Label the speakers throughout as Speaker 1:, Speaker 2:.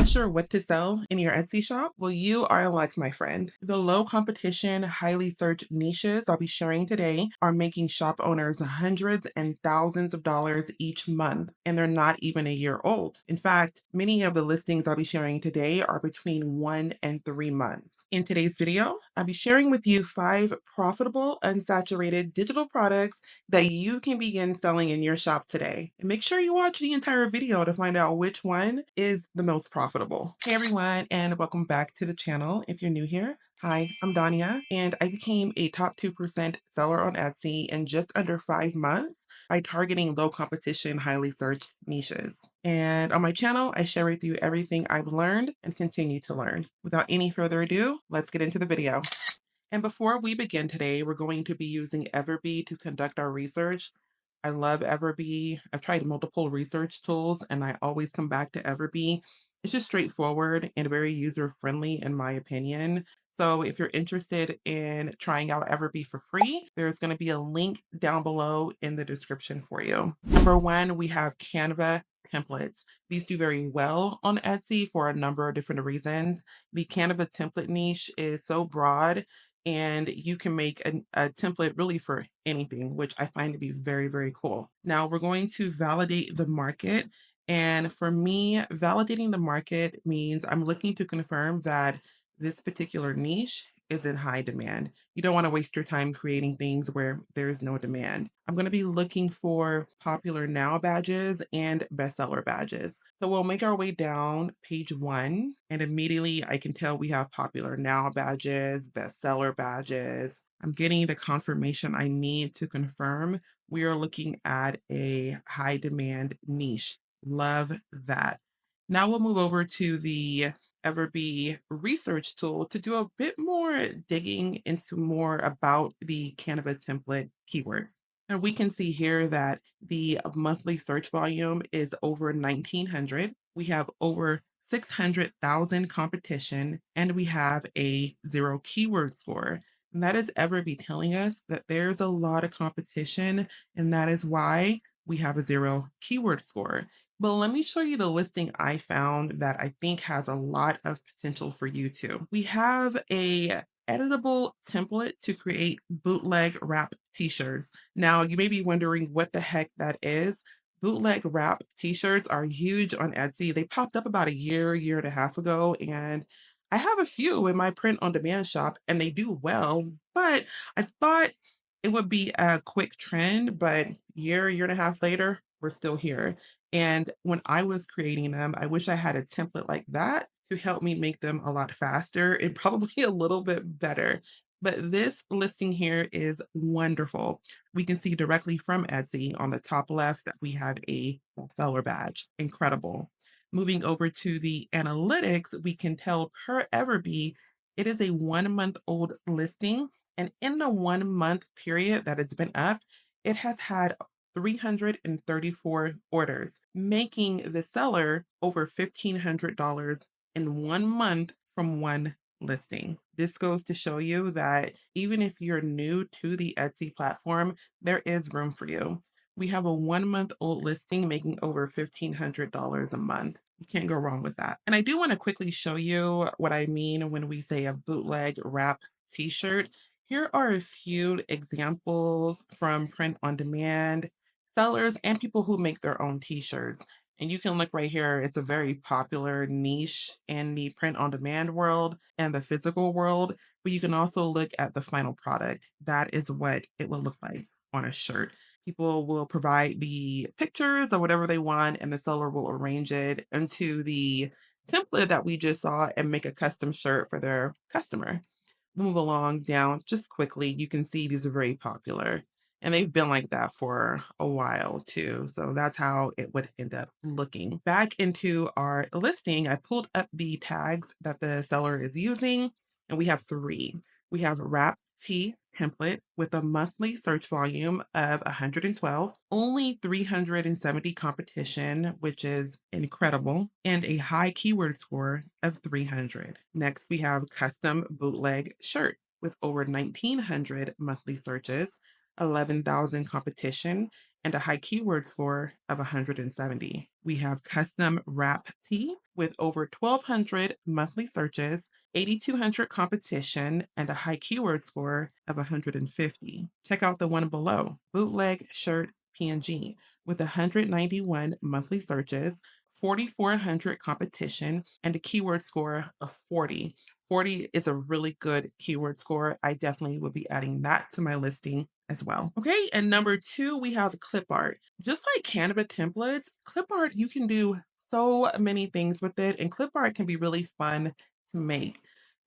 Speaker 1: Not sure what to sell in your Etsy shop? Well, you are like my friend. The low competition, highly searched niches I'll be sharing today are making shop owners hundreds and thousands of dollars each month, and they're not even a year old. In fact, many of the listings I'll be sharing today are between 1 and 3 months. In today's video, I'll be sharing with you 5 profitable, unsaturated digital products that you can begin selling in your shop today. And make sure you watch the entire video to find out which one is the most profitable. Hey everyone, and welcome back to the channel. If you're new here, hi, I'm Dania, and I became a top 2% seller on Etsy in just under 5 months by targeting low competition, highly searched niches. And on my channel, I share with you everything I've learned and continue to learn. Without any further ado, let's get into the video. And before we begin today, we're going to be using Everbee to conduct our research. I love Everbee. I've tried multiple research tools and I always come back to Everbee. It's just straightforward and very user friendly, in my opinion. So if you're interested in trying out Everbee for free, there's going to be a link down below in the description for you. Number one, we have Canva templates. These do very well on Etsy for a number of different reasons. The Canva template niche is so broad and you can make a template really for anything, which I find to be very, very cool. Now we're going to validate the market. And for me, validating the market means I'm looking to confirm that this particular niche is in high demand. You don't want to waste your time creating things where there is no demand. I'm going to be looking for popular now badges and bestseller badges. So we'll make our way down page 1, and immediately I can tell we have popular now badges, bestseller badges. I'm getting the confirmation I need to confirm we are looking at a high demand niche. Love that. Now we'll move over to the Everbee research tool to do a bit more digging into more about the Canva template keyword. And we can see here that the monthly search volume is over 1900. We have over 600,000 competition, and we have a 0 keyword score. And that is Everbee telling us that there's a lot of competition, and that is why we have a 0 keyword score. But let me show you the listing I found that I think has a lot of potential for you too. We have a editable template to create bootleg wrap t-shirts. Now, you may be wondering what the heck that is. Bootleg wrap t-shirts are huge on Etsy. They popped up about a year and a half ago, and I have a few in my print on demand shop and they do well, but I thought it would be a quick trend, but year and a half later, we're still here. And when I was creating them, I wish I had a template like that to help me make them a lot faster and probably a little bit better. But this listing here is wonderful. We can see directly from Etsy on the top left that we have a seller badge. Incredible. Moving over to the analytics, we can tell per Everbee, it is a 1 month old listing. And in the 1 month period that it's been up, it has had 334 orders, making the seller over $1,500 in 1 month from one listing. This goes to show you that even if you're new to the Etsy platform, there is room for you. We have a 1 month old listing making over $1,500 a month. You can't go wrong with that. And I do want to quickly show you what I mean when we say a bootleg wrap t-shirt. Here are a few examples from print on demand sellers and people who make their own t-shirts. And you can look right here. It's a very popular niche in the print on demand world and the physical world, but you can also look at the final product. That is what it will look like on a shirt. People will provide the pictures or whatever they want, and the seller will arrange it into the template that we just saw and make a custom shirt for their customer. Move along down just quickly. You can see these are very popular. And they've been like that for a while too. So that's how it would end up looking. Back into our listing, I pulled up the tags that the seller is using, and we have 3. We have wrap T template with a monthly search volume of 112, only 370 competition, which is incredible, and a high keyword score of 300. Next, we have custom bootleg shirt with over 1900 monthly searches, 11,000 competition, and a high keyword score of 170. We have custom wrap tee with over 1,200 monthly searches, 8,200 competition, and a high keyword score of 150. Check out the one below, bootleg shirt PNG, with 191 monthly searches, 4,400 competition, and a keyword score of 40. 40 is a really good keyword score. I definitely will be adding that to my listing as well. Okay, and number two, we have clip art. Just like Canva templates, clip art, you can do so many things with it, and clip art can be really fun to make.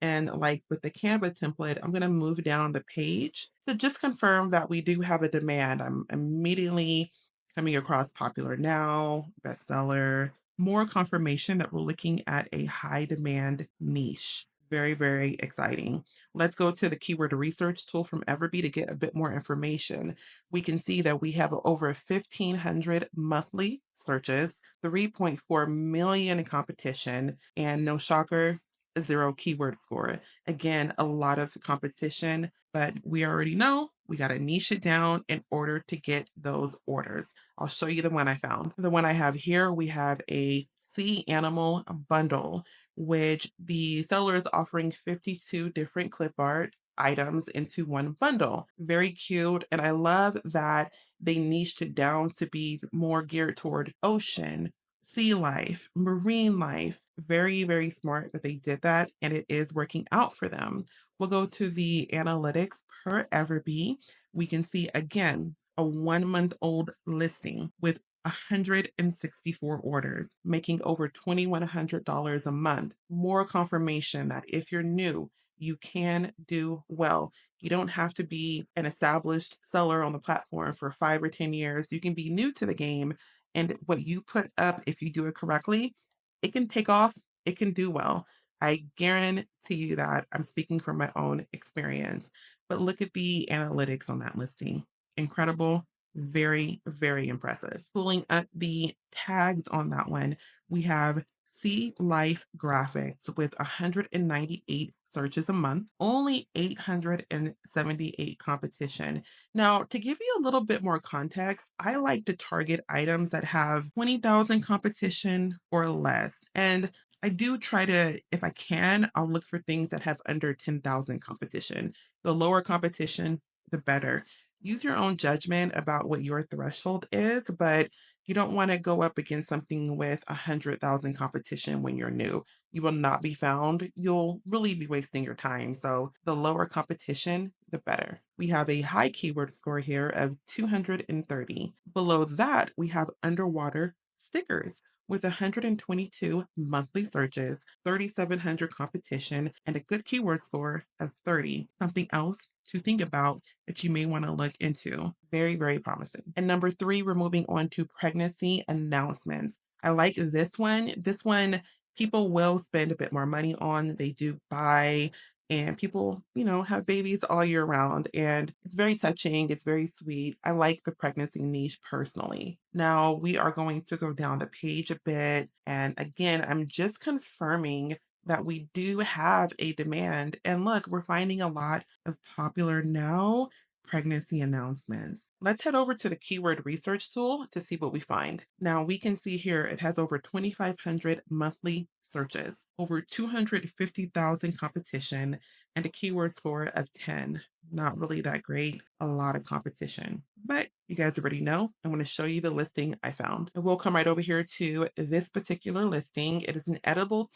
Speaker 1: And like with the Canva template, I'm going to move down the page to just confirm that we do have a demand. I'm immediately coming across popular now, bestseller, more confirmation that we're looking at a high demand niche. Very, very exciting. Let's go to the keyword research tool from Everbee to get a bit more information. We can see that we have over 1,500 monthly searches, 3.4 million in competition, and no shocker, zero keyword score. Again, a lot of competition, but we already know we got to niche it down in order to get those orders. I'll show you the one I found. The one I have here, we have a sea animal bundle, which the seller is offering 52 different clip art items into one bundle. Very cute. And I love that they niched it down to be more geared toward ocean, sea life, marine life. Very, very smart that they did that. And it is working out for them. We'll go to the analytics per Everbee. We can see again a 1 month old listing with 164 orders, making over $2,100 a month. More confirmation that if you're new, you can do well. You don't have to be an established seller on the platform for 5 or 10 years. You can be new to the game. And what you put up, if you do it correctly, it can take off, it can do well. I guarantee you that. I'm speaking from my own experience. But look at the analytics on that listing. Incredible, very, very impressive. Pulling up the tags on that one, we have Sea Life Graphics with 198 searches a month, only 878 competition. Now, to give you a little bit more context, I like to target items that have 20,000 competition or less. And I do try to, if I can, I'll look for things that have under 10,000 competition. The lower competition, the better. Use your own judgment about what your threshold is, but you don't want to go up against something with 100,000 competition when you're new. You will not be found. You'll really be wasting your time. So the lower competition, the better. We have a high keyword score here of 230. Below that, we have underwater stickers with 122 monthly searches, 3,700 competition, and a good keyword score of 30. Something else to think about that you may want to look into. Very, very promising. And number three, we're moving on to pregnancy announcements. I like this one. This one, people will spend a bit more money on. They do buy, and people, have babies all year round. And it's very touching. It's very sweet. I like the pregnancy niche personally. Now we are going to go down the page a bit. And again, I'm just confirming that we do have a demand. And look, we're finding a lot of popular now pregnancy announcements. Let's head over to the keyword research tool to see what we find. Now we can see here it has over 2,500 monthly searches, over 250,000 competition, and a keyword score of 10. Not really that great, a lot of competition. But you guys already know, I'm going to show you the listing I found. And we'll come right over here to this particular listing. It is an editable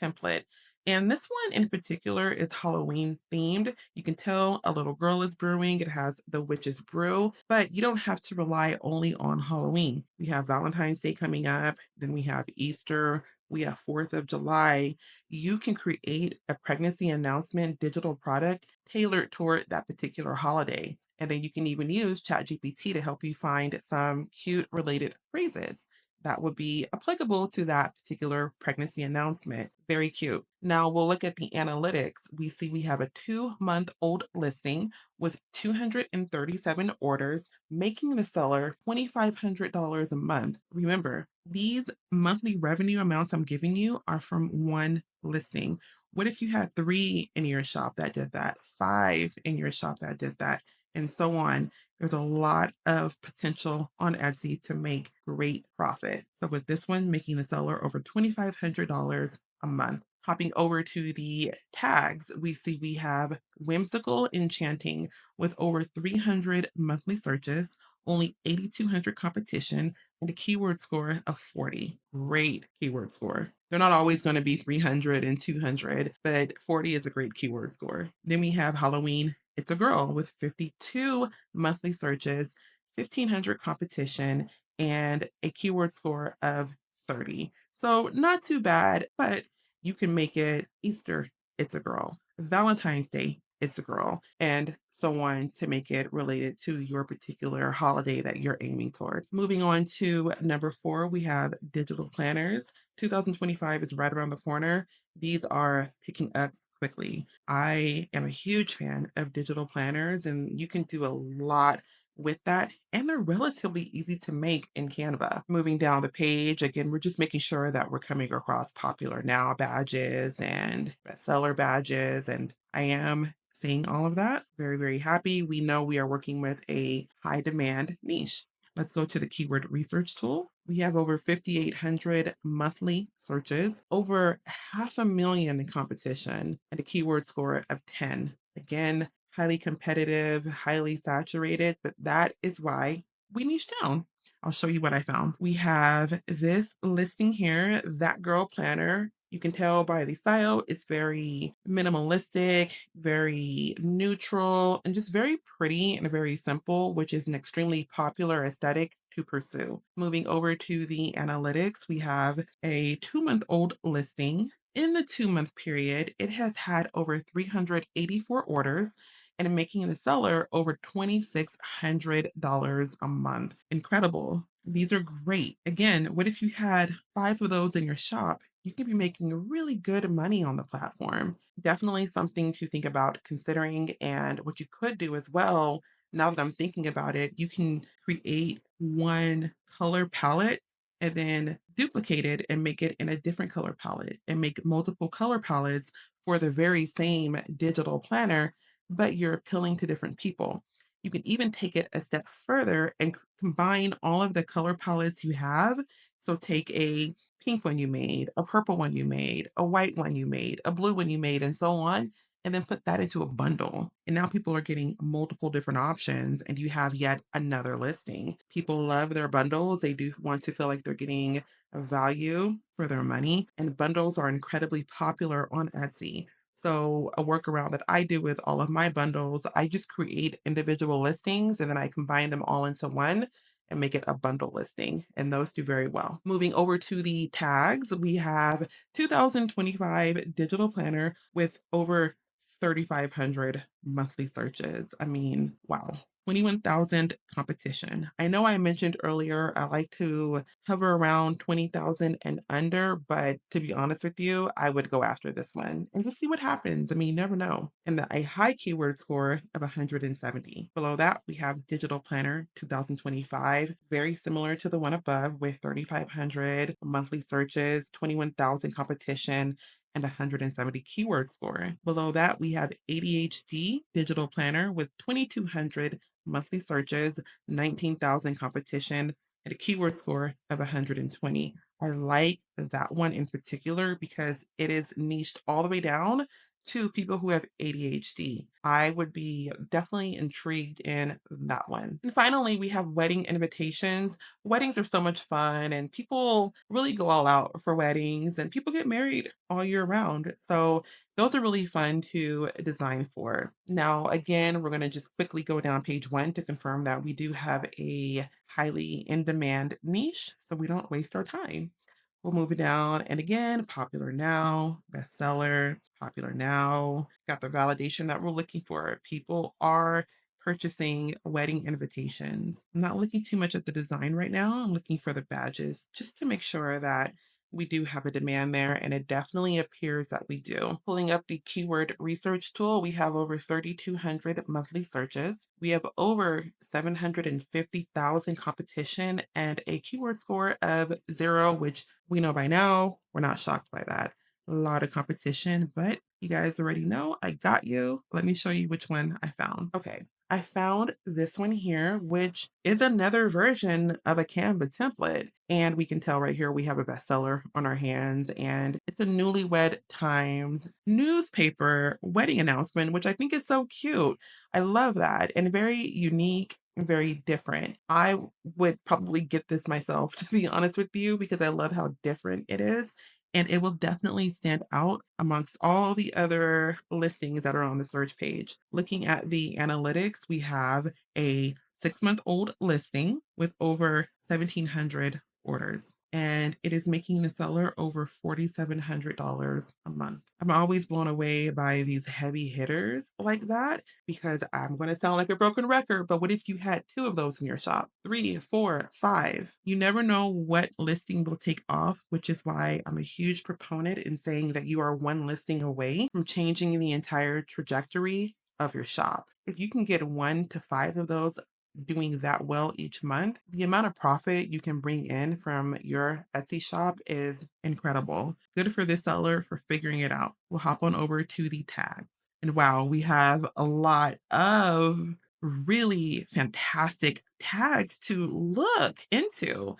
Speaker 1: template. And this one in particular is Halloween themed. You can tell a little girl is brewing. It has the witch's brew, but you don't have to rely only on Halloween. We have Valentine's Day coming up, then we have Easter, we have 4th of July. You can create a pregnancy announcement digital product tailored toward that particular holiday. And then you can even use ChatGPT to help you find some cute related phrases that would be applicable to that particular pregnancy announcement. Very cute. Now we'll look at the analytics. We see we have a 2 month old listing with 237 orders, making the seller $2,500 a month. Remember, these monthly revenue amounts I'm giving you are from one listing. What if you had three in your shop that did that, five in your shop that did that, and so on? There's a lot of potential on Etsy to make great profit. So with this one, making the seller over $2,500 a month. Hopping over to the tags, we see we have whimsical enchanting with over 300 monthly searches, only 8,200 competition, and a keyword score of 40. Great keyword score. They're not always going to be 300 and 200, but 40 is a great keyword score. Then we have Halloween. It's a girl with 52 monthly searches, 1,500 competition, and a keyword score of 30. So not too bad, but you can make it Easter, it's a girl. Valentine's Day, it's a girl, and so on to make it related to your particular holiday that you're aiming toward. Moving on to number 4, we have digital planners. 2025 is right around the corner. These are picking up quickly. I am a huge fan of digital planners, and you can do a lot with that, and they're relatively easy to make in Canva. Moving down the page, again, we're just making sure that we're coming across popular now badges and bestseller badges, and I am seeing all of that. Very, very happy. We know we are working with a high demand niche. Let's go to the keyword research tool. We have over 5,800 monthly searches, over 500,000 in competition, and a keyword score of 10. Again, highly competitive, highly saturated, but that is why we niche down. I'll show you what I found. We have this listing here, That Girl Planner. You can tell by the style, it's very minimalistic, very neutral, and just very pretty and very simple, which is an extremely popular aesthetic to pursue. Moving over to the analytics, we have a 2-month-old listing. In the 2-month period, it has had over 384 orders and making the seller over $2,600 a month. Incredible. These are great. Again, what if you had 5 of those in your shop? You could be making really good money on the platform. Definitely something to think about considering. And what you could do as well, now that I'm thinking about it, you can create one color palette and then duplicate it and make it in a different color palette and make multiple color palettes for the very same digital planner, but you're appealing to different people. You can even take it a step further and combine all of the color palettes you have. So take a pink one you made, a purple one you made, a white one you made, a blue one you made, and so on, and then put that into a bundle. And now people are getting multiple different options, and you have yet another listing. People love their bundles. They do want to feel like they're getting a value for their money, and bundles are incredibly popular on Etsy. So, a workaround that I do with all of my bundles, I just create individual listings and then I combine them all into one and make it a bundle listing. And those do very well. Moving over to the tags, we have 2025 digital planner with over 3,500 monthly searches. I mean, wow. 21,000 competition. I know I mentioned earlier I like to hover around 20,000 and under, but to be honest with you, I would go after this one and just see what happens. I mean, you never know. And a high keyword score of 170. Below that, we have Digital Planner 2025, very similar to the one above with 3,500 monthly searches, 21,000 competition, and 170 keyword score. Below that, we have ADHD Digital Planner with 2,200 monthly searches, 19,000 competition, and a keyword score of 120. I like that one in particular because it is niched all the way down to people who have ADHD. I would be definitely intrigued in that one. And finally, we have wedding invitations. Weddings are so much fun, and people really go all out for weddings, and people get married all year round. So, those are really fun to design for. Now, again, we're going to just quickly go down page 1 to confirm that we do have a highly in demand niche, so we don't waste our time. We'll move it down. And again, popular now, bestseller, popular now. Got the validation that we're looking for. People are purchasing wedding invitations. I'm not looking too much at the design right now. I'm looking for the badges just to make sure that we do have a demand there, and it definitely appears that we do. Pulling up the keyword research tool, we have over 3,200 monthly searches. We have over 750,000 competition and a keyword score of 0, which we know by now. We're not shocked by that. A lot of competition, but you guys already know I got you. Let me show you which one I found. Okay. I found this one here, which is another version of a Canva template. And we can tell right here we have a bestseller on our hands, and it's a Newlywed Times newspaper wedding announcement, which I think is so cute. I love that and very unique, very different. I would probably get this myself, to be honest with you, because I love how different it is. And it will definitely stand out amongst all the other listings that are on the search page. Looking at the analytics, we have a 6-month-old listing with over 1,700 orders, and it is making the seller over $4,700 a month. I'm always blown away by these heavy hitters like that because I'm going to sound like a broken record, but what if you had two of those in your shop? Three, four, five. You never know what listing will take off, which is why I'm a huge proponent in saying that you are one listing away from changing the entire trajectory of your shop. If you can get 1 to 5 of those doing that well each month, the amount of profit you can bring in from your Etsy shop is incredible. Good for this seller for figuring it out. We'll hop on over to the tags. And wow, we have a lot of really fantastic tags to look into.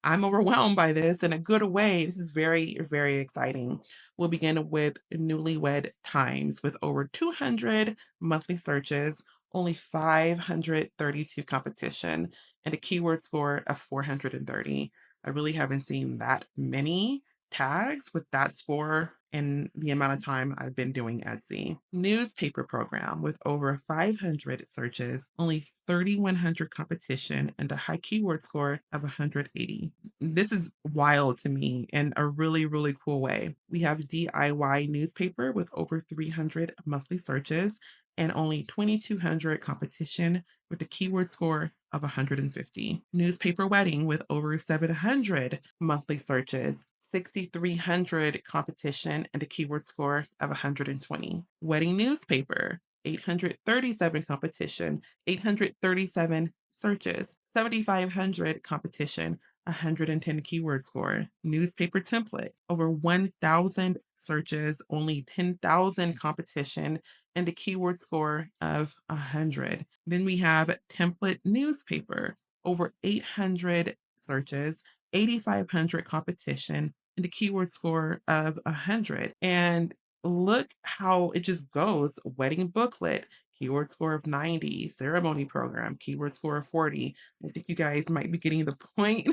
Speaker 1: I'm overwhelmed by this in a good way. This is very, very exciting. We'll begin with Newlywed Times with over 200 monthly searches, only 532 competition, and a keyword score of 430. I really haven't seen that many tags with that score in the amount of time I've been doing Etsy. Newspaper program with over 500 searches, only 3,100 competition, and a high keyword score of 180. This is wild to me in a really, really cool way. We have DIY newspaper with over 300 monthly searches and only 2,200 competition with a keyword score of 150. Newspaper wedding with over 700 monthly searches, 6,300 competition, and a keyword score of 120. Wedding newspaper, 837 competition, 837 searches, 7,500 competition, 110 keyword score. Newspaper template, over 1,000 searches, only 10,000 competition, and a keyword score of 100. Then we have template newspaper, over 800 searches, 8,500 competition, and a keyword score of 100. And look how it just goes. Wedding booklet, keyword score of 90, ceremony program, keyword score of 40. I think you guys might be getting the point.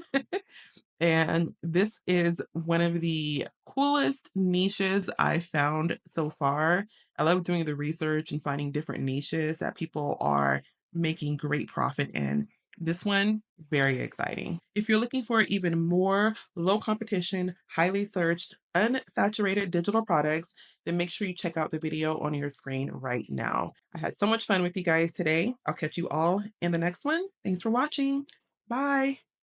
Speaker 1: And this is one of the coolest niches I found so far. I love doing the research and finding different niches that people are making great profit in. This one, very exciting. If you're looking for even more low competition, highly searched, unsaturated digital products, then make sure you check out the video on your screen right now. I had so much fun with you guys today. I'll catch you all in the next one. Thanks for watching. Bye.